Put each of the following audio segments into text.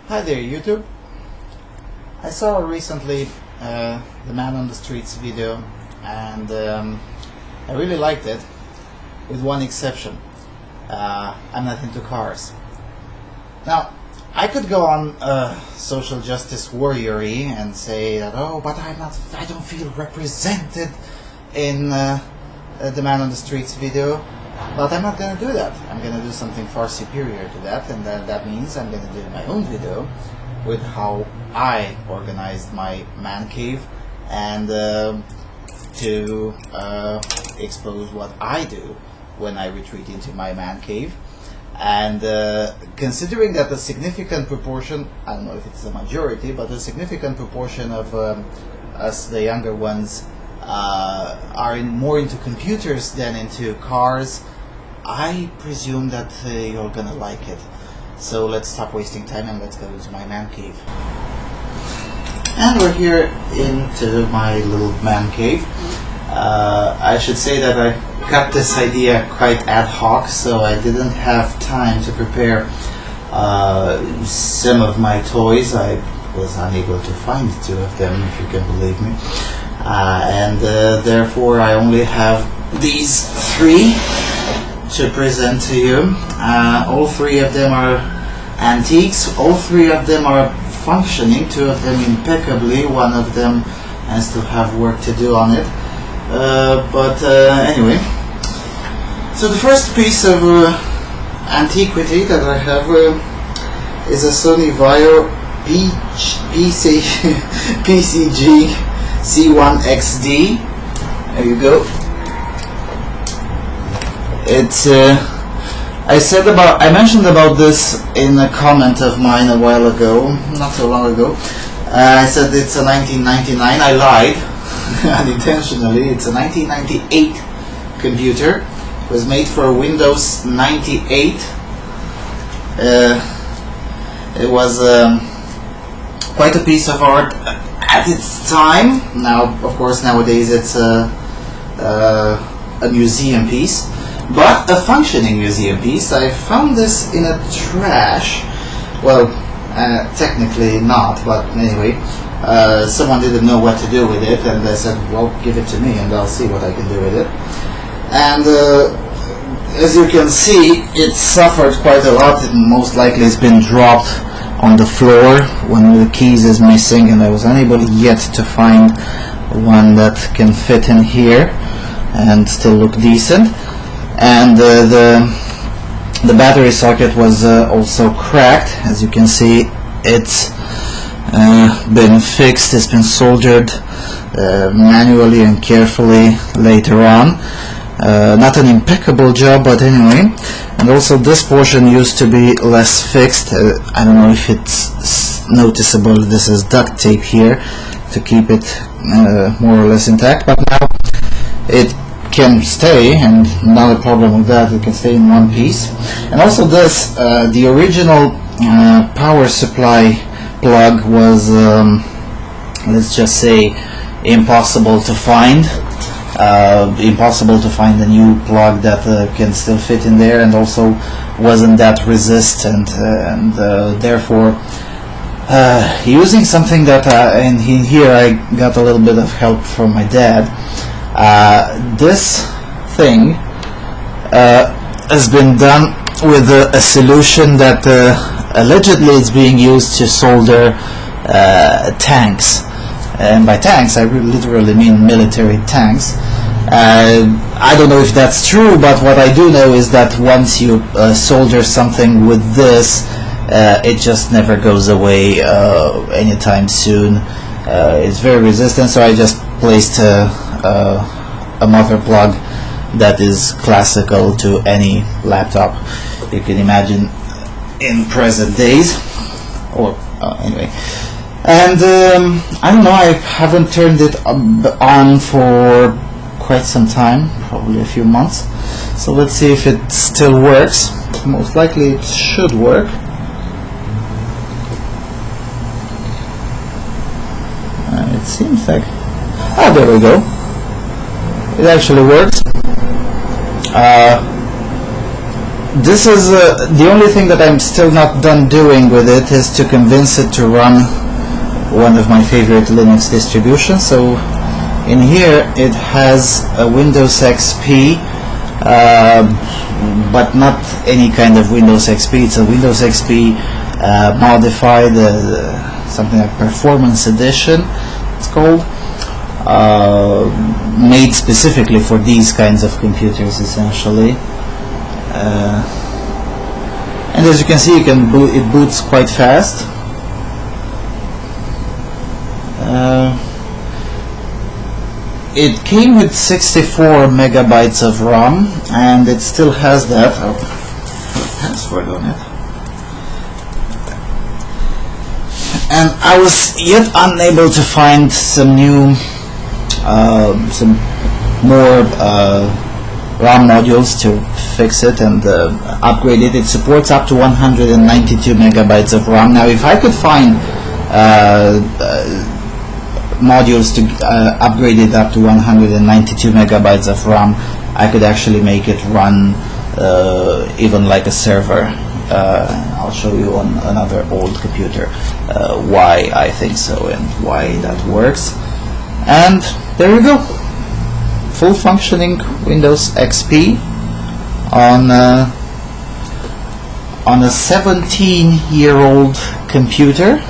Hi there, YouTube. I saw recently the Man on the Streets video, and I really liked it, with one exception. I'm not into cars. Now, I could go on social justice warrior-y and say that, oh, but I don't feel represented in the Man on the Streets video. But I'm not going to do that. I'm going to do something far superior to that, and that means I'm going to do my own video with how I organized my man cave and to expose what I do when I retreat into my man cave. And considering that a significant proportion, I don't know if it's the majority, but a significant proportion of us, the younger ones, are more into computers than into cars, I presume that you're gonna like it. So let's stop wasting time and let's go into my man cave. And we're here into my little man cave. I should say that I got this idea quite ad hoc, so I didn't have time to prepare some of my toys. I was unable to find two of them, if you can believe me. And therefore I only have these three to present to you. All three of them are antiques. All three of them are functioning. Two of them impeccably. One of them I still have work to do on it. But anyway. So the first piece of antiquity that I have is a Sony Vaio PCG C1XD. There you go. It's I mentioned about this in a comment of mine a while ago, not so long ago. I said it's a 1999. I lied unintentionally. It's a 1998 computer. It was made for Windows 98. It was quite a piece of art at its time. Now, of course, nowadays it's a museum piece, but a functioning museum piece. I found this in a trash. Well, technically not, but anyway, someone didn't know what to do with it, and they said, well, give it to me and I'll see what I can do with it. And as you can see, it suffered quite a lot. It most likely has been dropped on the floor. One of the keys is missing, and I was unable yet to find one that can fit in here and still look decent. And the battery socket was also cracked. As you can see, it's been fixed. It's been soldered manually and carefully later on. Not an impeccable job, but anyway. And also this portion used to be less fixed. I don't know if it's noticeable. This is duct tape here to keep it more or less intact, but now it can stay, and not a problem with that. It can stay in one piece. And also this, the original power supply plug was, let's just say, impossible to find. Impossible to find a new plug that can still fit in there, and also wasn't that resistant, and therefore using something that in here I got a little bit of help from my dad. This thing has been done with a solution that allegedly is being used to solder tanks. And by tanks, I literally mean military tanks. I don't know if that's true, but what I do know is that once you solder something with this, it just never goes away anytime soon. It's very resistant, so I just placed a mother plug that is classical to any laptop you can imagine in present days. Or anyway. And I don't know, I haven't turned it on for quite some time, probably a few months. So let's see if it still works. Most likely it should work. It seems like... Ah, there we go. It actually works. this is the only thing that I'm still not done doing with it is to convince it to run one of my favorite Linux distributions. So in here it has a Windows XP, but not any kind of Windows XP. It's a Windows XP modified, something like Performance Edition it's called, made specifically for these kinds of computers essentially. And as you can see, it boots quite fast. It came with 64 megabytes of RAM, and it still has that. I'll put a password on it. And I was yet unable to find some new, some more RAM modules to fix it and upgrade it. It supports up to 192 megabytes of RAM. Now, if I could find modules to upgrade it up to 192 megabytes of RAM, I could actually make it run even like a server. I'll show you on another old computer why I think so and why that works. And there you go. Full functioning Windows XP on a 17-year-old computer.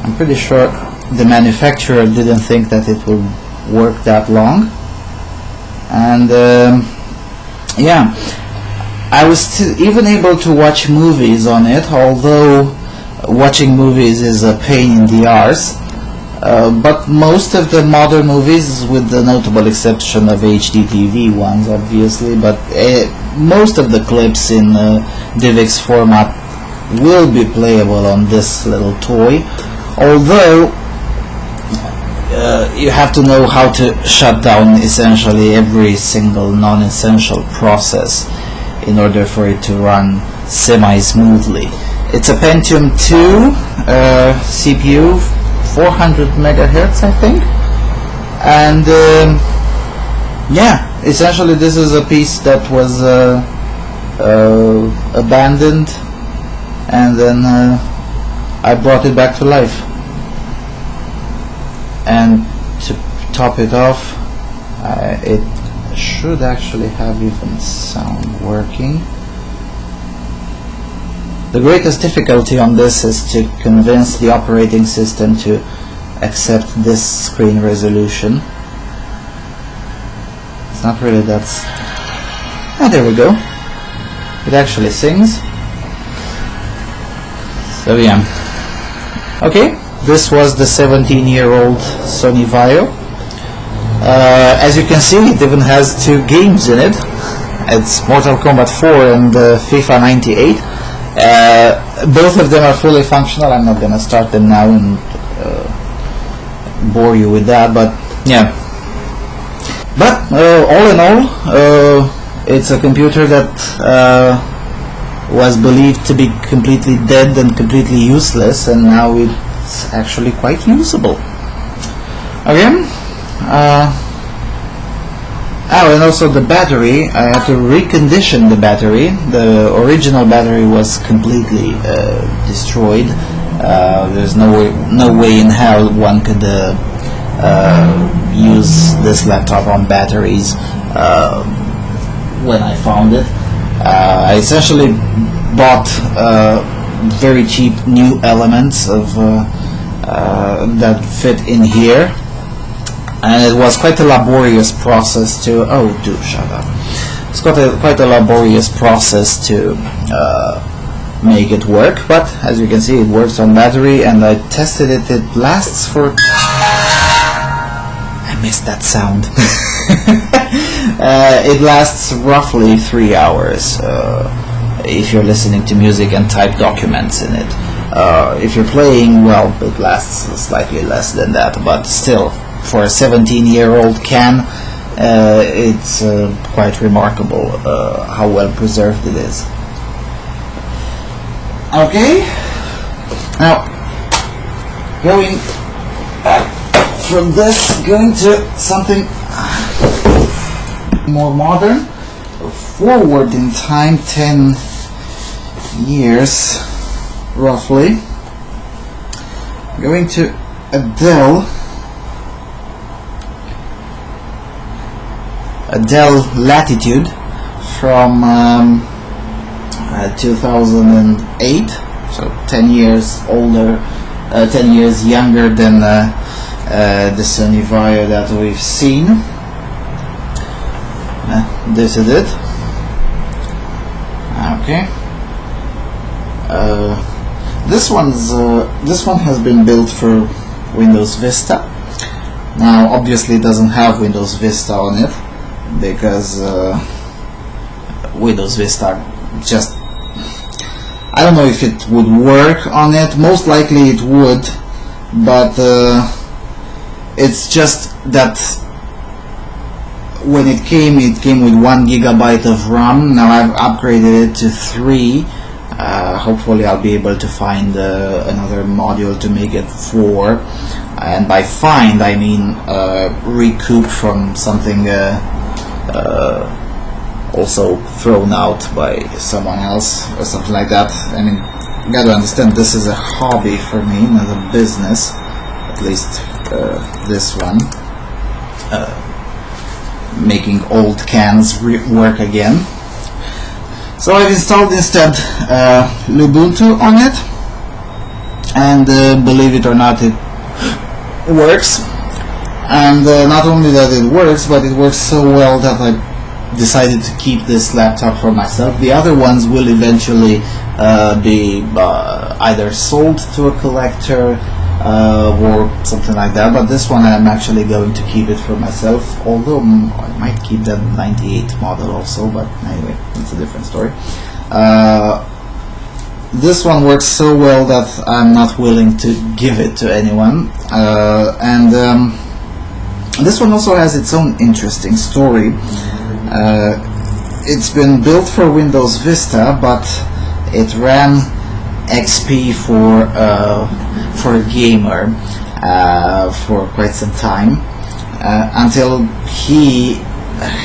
I'm pretty sure the manufacturer didn't think that it would work that long. And yeah, I was even able to watch movies on it, although watching movies is a pain in the arse. But most of the modern movies, with the notable exception of HDTV ones obviously, but most of the clips in DivX format will be playable on this little toy, although you have to know how to shut down essentially every single non-essential process in order for it to run semi-smoothly. It's a Pentium 2 CPU, 400 megahertz I think, and yeah, essentially this is a piece that was abandoned, and then I brought it back to life. And to top it off, it should actually have even sound working. The greatest difficulty on this is to convince the operating system to accept this screen resolution. It's not really that... Ah, there we go. It actually sings. So yeah. Okay, this was the 17-year-old Sony Vaio. As you can see, it even has 2 games in it. It's Mortal Kombat 4 and FIFA 98. Both of them are fully functional. I'm not gonna start them now and bore you with that, but yeah. But all in all, it's a computer that was believed to be completely dead and completely useless, and now it's actually quite usable. Okay. And also the battery, I had to recondition the battery. The original battery was completely destroyed. There's no way in hell one could use this laptop on batteries when I found it. I essentially bought very cheap new elements of that fit in here. And it was quite a laborious process to... Oh, do shut up. It's quite a laborious process to make it work, but as you can see, it works on battery, and I tested it. It lasts for... I missed that sound. It lasts roughly 3 hours if you're listening to music and type documents in it. If you're playing, well, it lasts slightly less than that, but still, for a 17-year-old can, it's quite remarkable how well preserved it is. Okay, now going from this, going to something more modern, forward in time 10 years roughly. Going to Dell Latitude from 2008, so 10 years older, 10 years younger than the Sony Vaio that we've seen. This is it. Okay. This one has been built for Windows Vista. Now, obviously, it doesn't have Windows Vista on it because Windows Vista just, I don't know if it would work on it. Most likely it would, but it's just that when it came with 1 gigabyte of RAM. Now I've upgraded it to 3. Hopefully I'll be able to find another module to make it 4, and by find I mean recoup from something also thrown out by someone else or something like that. I mean, you gotta understand, this is a hobby for me, not a business, at least this one, making old cans work again. So I've installed instead Ubuntu on it, and believe it or not, it works. And not only that it works, but it works so well that I decided to keep this laptop for myself. The other ones will eventually be either sold to a collector or something like that, but this one I'm actually going to keep it for myself, although I might keep the 98 model also, but anyway, it's a different story. This one works so well that I'm not willing to give it to anyone, and this one also has its own interesting story. It's been built for Windows Vista, but it ran XP for a gamer for quite some time, until he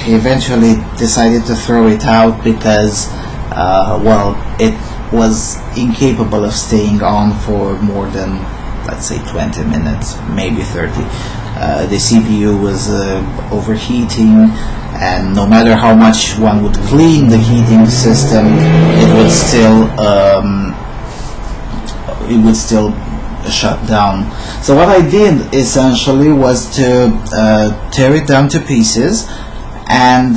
eventually decided to throw it out because well, it was incapable of staying on for more than, let's say, 20 minutes, maybe 30. The CPU was overheating, and no matter how much one would clean the heating system, it would still shut down. So what I did essentially was to tear it down to pieces and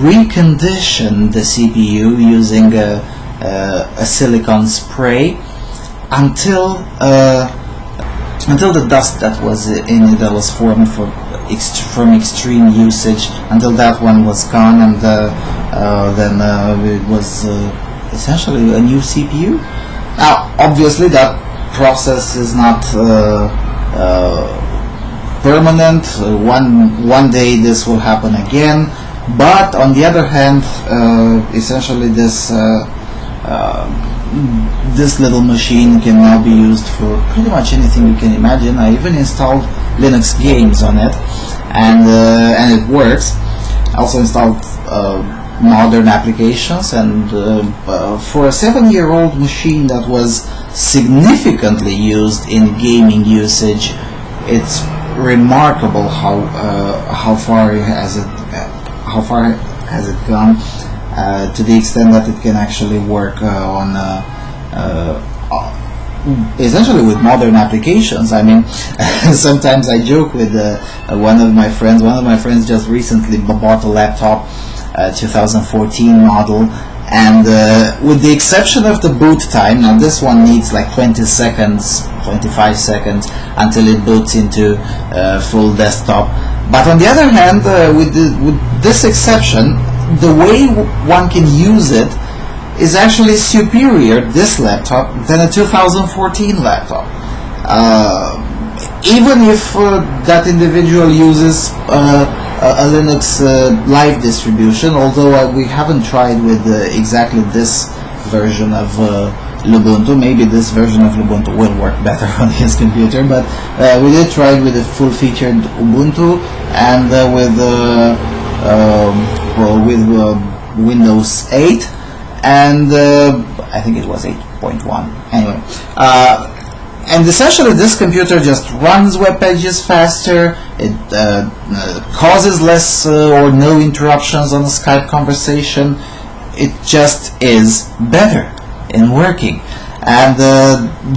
recondition the CPU using a silicone spray until the dust that was in it, that was formed from extreme usage, until that one was gone, and then it was essentially a new CPU. Now, obviously, that process is not permanent. One day this will happen again, but on the other hand, essentially this little machine can now be used for pretty much anything you can imagine. I even installed Linux games on it, and it works. I also installed modern applications, and for a 7-year-old machine that was significantly used in gaming usage, it's remarkable how far has it gone, to the extent that it can actually work on essentially with modern applications. I mean, sometimes I joke with one of my friends. One of my friends just recently bought a laptop, 2014 model, and with the exception of the boot time, now this one needs like 20 seconds, 25 seconds until it boots into full desktop. But on the other hand, with this exception, the way one can use it is actually superior, this laptop, than a 2014 laptop. Even if that individual uses a Linux live distribution, although we haven't tried with exactly this version of Ubuntu. Maybe this version of Ubuntu will work better on his computer, but we did try it with a full-featured Ubuntu and with Windows 8, and I think it was 8.1. Anyway, and essentially this computer just runs web pages faster. It causes less or no interruptions on a Skype conversation. It just is better in working, and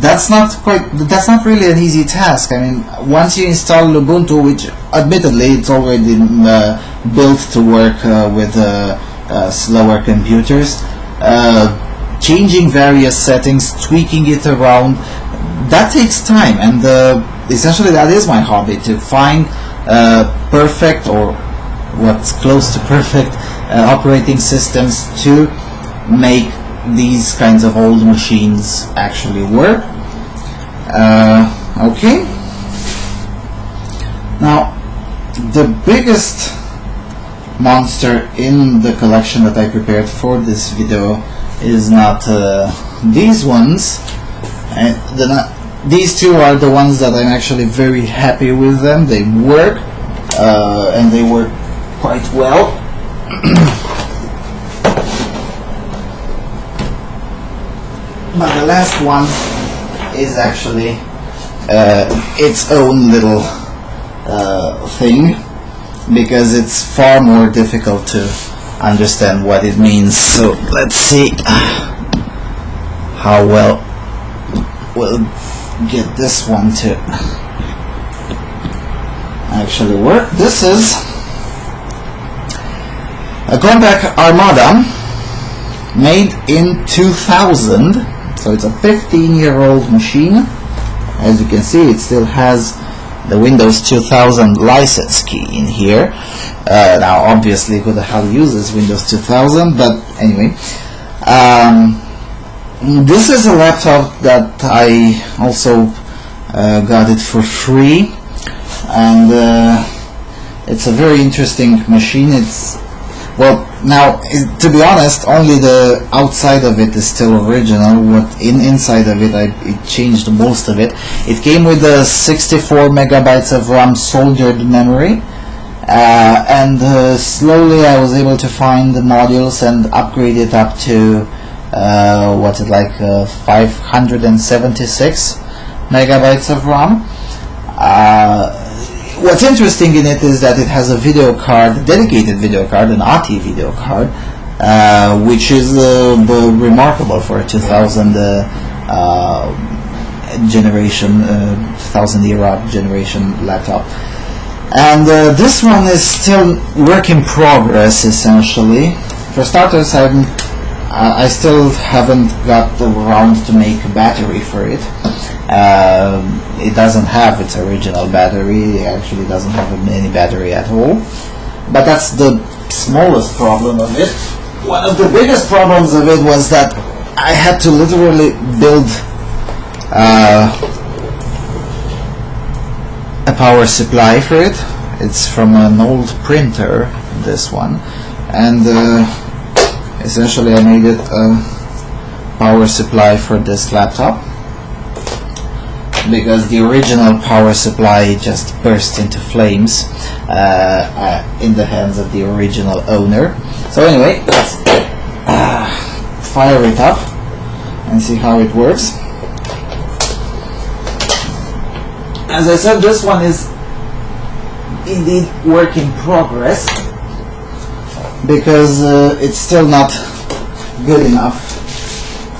that's not really an easy task. I mean, once you install Ubuntu, which admittedly it's already built to work with slower computers, changing various settings, tweaking it around, that takes time, and essentially that is my hobby, to find perfect or what's close to perfect operating systems to make these kinds of old machines actually work. Okay. Now, the biggest monster in the collection that I prepared for this video is not these ones. These two are the ones that I'm actually very happy with them. They work, and they work quite well. But the last one is actually its own little thing, because it's far more difficult to understand what it means. So let's see how well we'll get this one to actually work. This is a Compact Armada made in 2000. So it's a 15-year-old machine. As you can see, it still has the Windows 2000 license key in here. Now, obviously, who the hell uses Windows 2000? But anyway, this is a laptop that I also got it for free, and it's a very interesting machine. It's now, to be honest, only the outside of it is still original. What inside of it, it changed most of it. It came with a 64 megabytes of RAM soldered memory, and slowly I was able to find the modules and upgrade it up to 576 megabytes of RAM. What's interesting in it is that it has a video card, dedicated video card, an ATI video card, which is remarkable for a 2000 generation, 2000 era generation laptop. And this one is still work in progress, essentially. For starters, I still haven't got around to make a battery for it. It doesn't have its original battery. It actually doesn't have any battery at all. But that's the smallest problem of it. One of the biggest problems of it was that I had to literally build a power supply for it. It's from an old printer, this one, and essentially I made it a power supply for this laptop, because the original power supply just burst into flames in the hands of the original owner. So anyway, let's fire it up and see how it works. As I said, this one is indeed work in progress, because it's still not good enough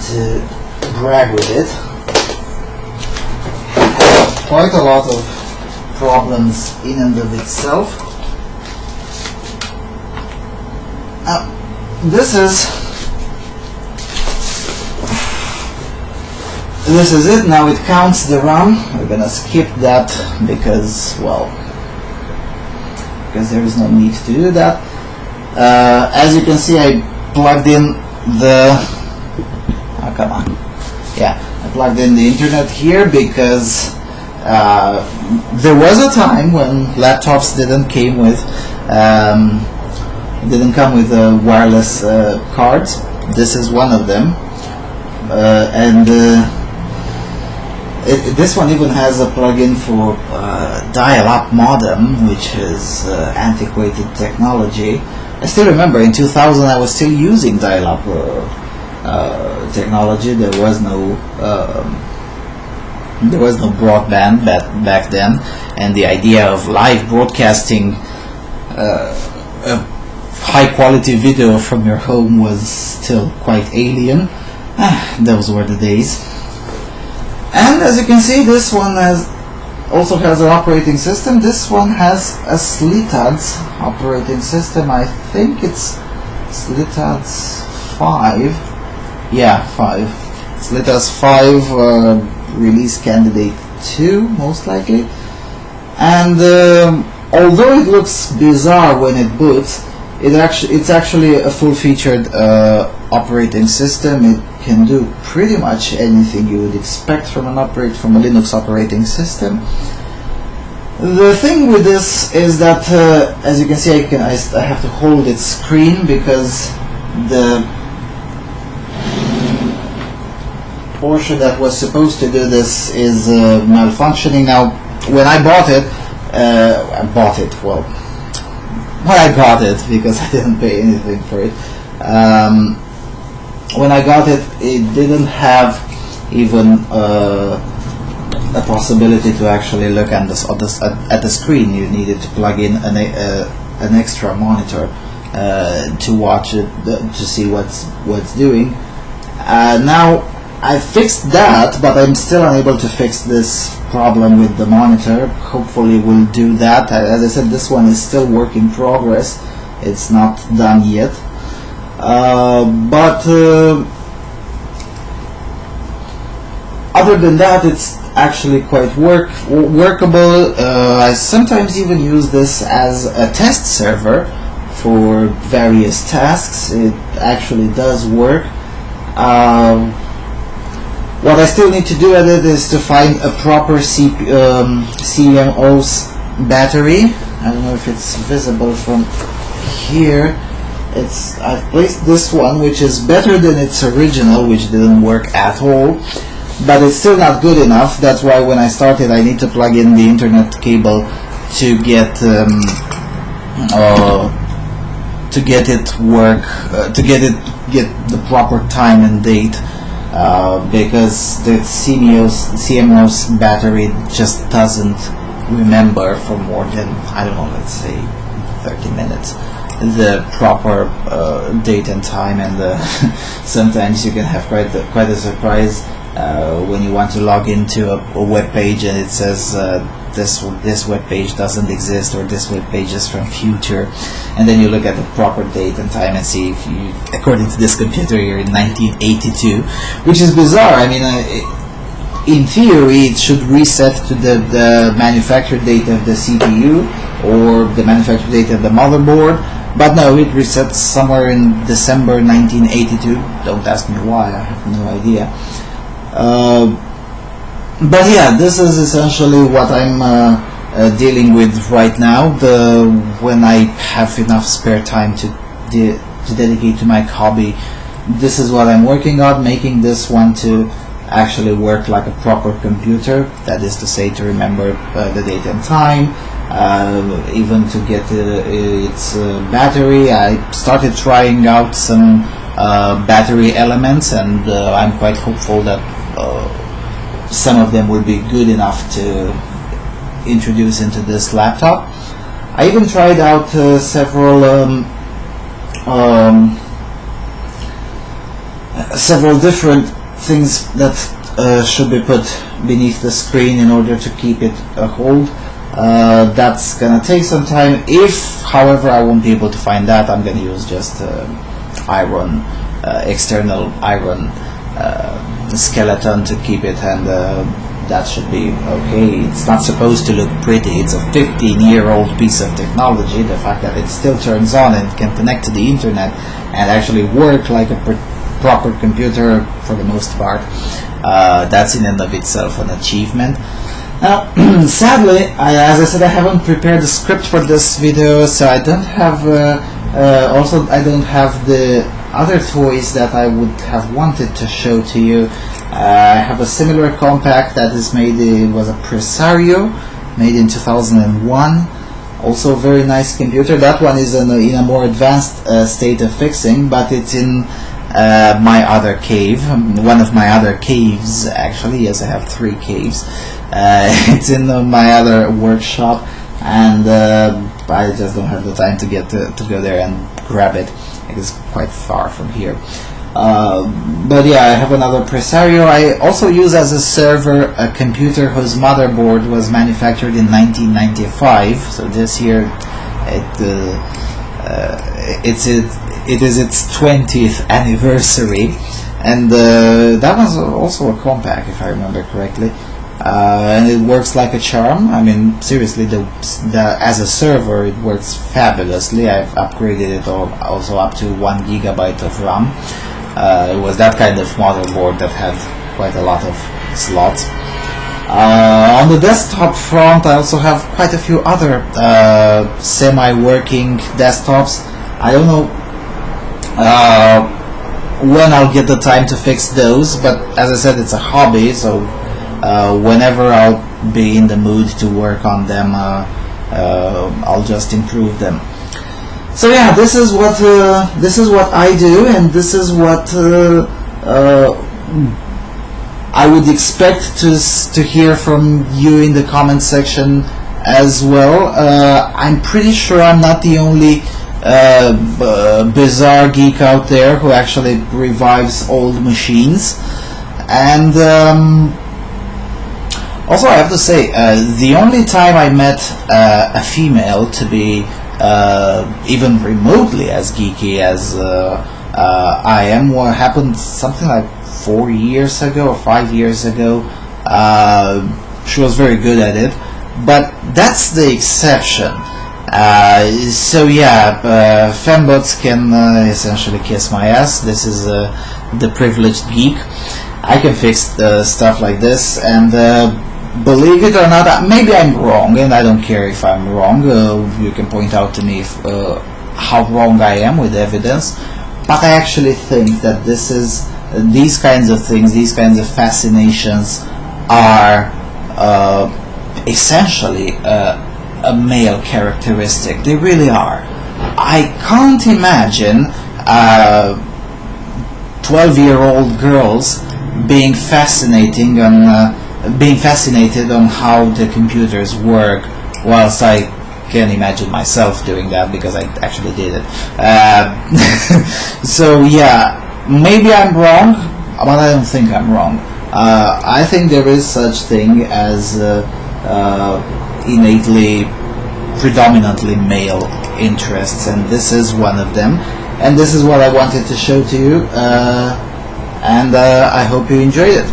to brag with it. Quite a lot of problems in and of itself. This is it. Now it counts the RAM. We're gonna skip that because there is no need to do that. As you can see, I plugged in the I plugged in the internet here because there was a time when laptops didn't come with wireless cards. This is one of them. This one even has a plugin for dial-up modem, which is antiquated technology. I still remember in 2000 I was still using dial-up technology. There was no broadband back then, and the idea of live broadcasting a high-quality video from your home was still quite alien. Those were the days. And as you can see, this one also has an operating system. This one has a Slitads operating system. I think it's Slitads 5. Yeah, 5. Slitads 5 release candidate 2, most likely. And although it looks bizarre when it boots, it's actually a full-featured operating system. It can do pretty much anything you would expect from a Linux operating system. The thing with this is that, as you can see, I have to hold its screen because the portion that was supposed to do this is malfunctioning. Now, when I got it, because I didn't pay anything for it. When I got it, it didn't have even a possibility to actually look at the screen. You needed to plug in an extra monitor to watch it, to see what's doing. Now I fixed that, but I'm still unable to fix this problem with the monitor. Hopefully we'll do that. As I said, this one is still work in progress. It's not done yet. But other than that, it's actually quite workable. I sometimes even use this as a test server for various tasks. It actually does work. What I still need to do at it is to find a proper CMOS battery. I don't know if it's visible from here. I've placed this one, which is better than its original, which didn't work at all, but it's still not good enough. That's why when I started, I need to plug in the internet cable to get the proper time and date. Because the CMOS battery just doesn't remember for more than, I don't know, let's say 30 minutes the proper date and time, and sometimes you can have quite a surprise when you want to log into a web page and it says this web page doesn't exist, or this web page is from future, and then you look at the proper date and time and see if you, according to this computer, you're in 1982, which is bizarre. I mean, in theory it should reset to the manufacture date of the CPU or the manufacture date of the motherboard, but no, it resets somewhere in December 1982. Don't ask me why, I have no idea. But yeah, this is essentially what I'm dealing with right now. When I have enough spare time to dedicate to my hobby, this is what I'm working on, making this one to actually work like a proper computer. That is to say, to remember the date and time, even to get its battery. I started trying out some battery elements, and I'm quite hopeful that some of them will be good enough to introduce into this laptop. I even tried out several different things that should be put beneath the screen in order to keep it a hold. That's gonna take some time. If, however, I won't be able to find that, I'm gonna use just external iron skeleton to keep it, and that should be okay. It's not supposed to look pretty. It's a 15-year-old piece of technology. The fact that it still turns on and can connect to the internet and actually work like a proper computer for the most part, that's in and of itself an achievement. Now, sadly, as I said, I haven't prepared the script for this video, so I don't have I don't have the other toys that I would have wanted to show to you. I have a similar compact that is made. It was a Presario, made in 2001. Also a very nice computer. That one is in a more advanced state of fixing, but it's in my other cave, one of my other caves actually. Yes, I have 3 caves. It's in my other workshop, and I just don't have the time to get to go there and grab it. It is quite far from here. But yeah, I have another Presario. I also use as a server a computer whose motherboard was manufactured in 1995. So this year, it is its 20th anniversary, and that was also a compact, if I remember correctly. And it works like a charm. I mean, seriously, as a server, it works fabulously. I've upgraded it also up to 1 gigabyte of RAM. It was that kind of motherboard that had quite a lot of slots. On the desktop front, I also have quite a few other semi-working desktops. I don't know when I'll get the time to fix those, but as I said, it's a hobby, so whenever I'll be in the mood to work on them, I'll just improve them. So yeah, this is what I do, and this is what I would expect to hear from you in the comment section as well. I'm pretty sure I'm not the only bizarre geek out there who actually revives old machines. And also, I have to say, the only time I met a female to be even remotely as geeky as I am, what happened something like 4 years ago or 5 years ago. She was very good at it, but that's the exception. So yeah, fembots can essentially kiss my ass. This is the privileged geek. I can fix stuff like this, and believe it or not, maybe I'm wrong, and I don't care if I'm wrong. You can point out to me how wrong I am with evidence, but I actually think that these kinds of things, these kinds of fascinations are essentially a male characteristic. They really are. I can't imagine 12-year-old girls being fascinated on how the computers work, whilst I can imagine myself doing that because I actually did it. So yeah, maybe I'm wrong, but I don't think I'm wrong. I think there is such thing as innately, predominantly male interests, and this is one of them. And this is what I wanted to show to you, and I hope you enjoyed it.